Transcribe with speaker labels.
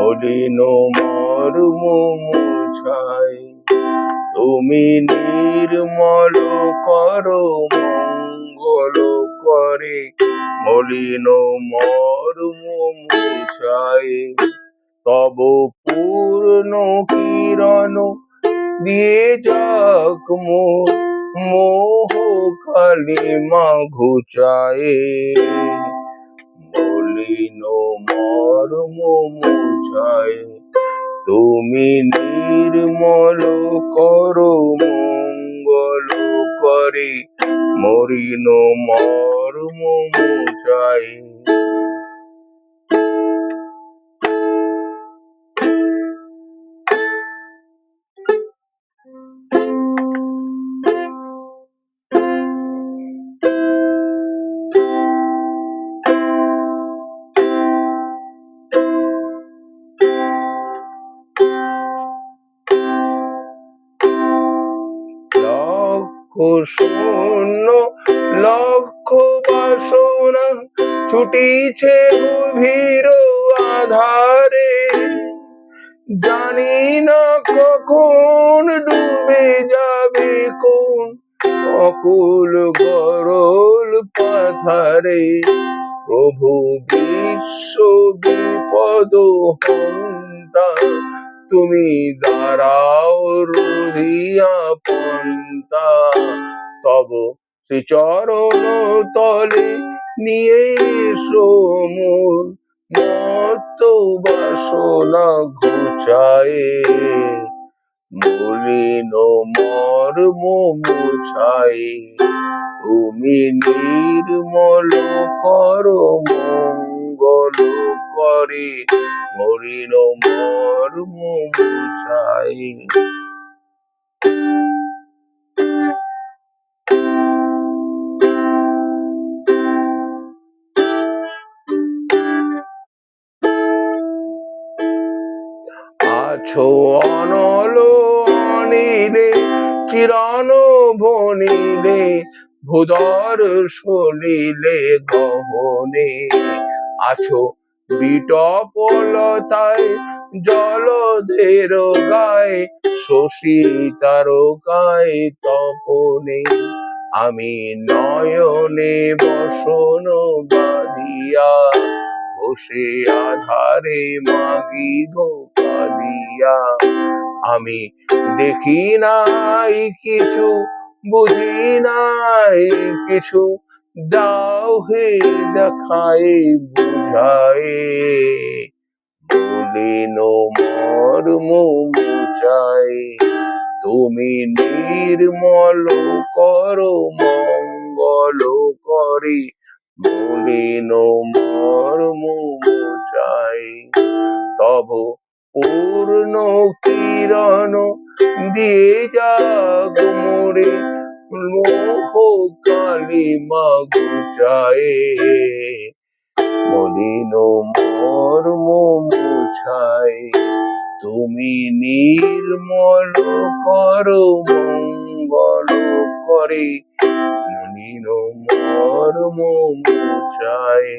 Speaker 1: মলিন মর্ম মুছায়। তুমি নির্মল করো মঙ্গল করে, মলিন মর্ম মুছায়। তব পূর্ণ কিরণ দিয়ে যাক মোর মোহ কালিমা ঘুচায়ে। মলিন মর্ম মুছায়। তুমি নির্মল করো মঙ্গল করে, মলিন মর্ম মুছায়। লক্ষ শূন্য লক্ষ বাসনা ছুটিছে গভীর আধারে, জানি না কখন ডুবে যাবে কোন অকুল গরল পাথারে। প্রভু বিশ্ব বিপদ হন্তা, তুমি দাঁড়াও রহিয়া পন্থা। তব শ্রীচরণ তলে নিয়ে এসো মোর মত্ত বাসনা ঘুচায়ে। মলিন মর্ম মুছায়ে। তুমি নির্মল করো মঙ্গল করে, মলিন মর্ম মুছায়ে। আছো অনল অনিলে কিরণ বনিলে, ভূধর সলিলে গহনে। আছো বিটপলতায় জলধের গায়ে, শশী তারকায় তপনে। আমি নয়নে বসন বাঁধিয়া, বসে আধারে মাগি গো কাঁদিয়া। আমি দেখি নাই কিছু, বুঝি নাই কিছু, দাও হে দেখায় বুঝায়ে। মলিন মর্ম মুছায়ে। তুমি নির্মল করো মঙ্গল করে, মলিন মর্ম মুছায়ে। তব পূর্ণ কিরণ দিয়ে যাক মোরে মোহ কালিমা ঘুচায়ে। মলিন মর্ম মুছায়ে। তুমি নির্মল করো মঙ্গল করে, মলিন মর্ম মুছায়ে।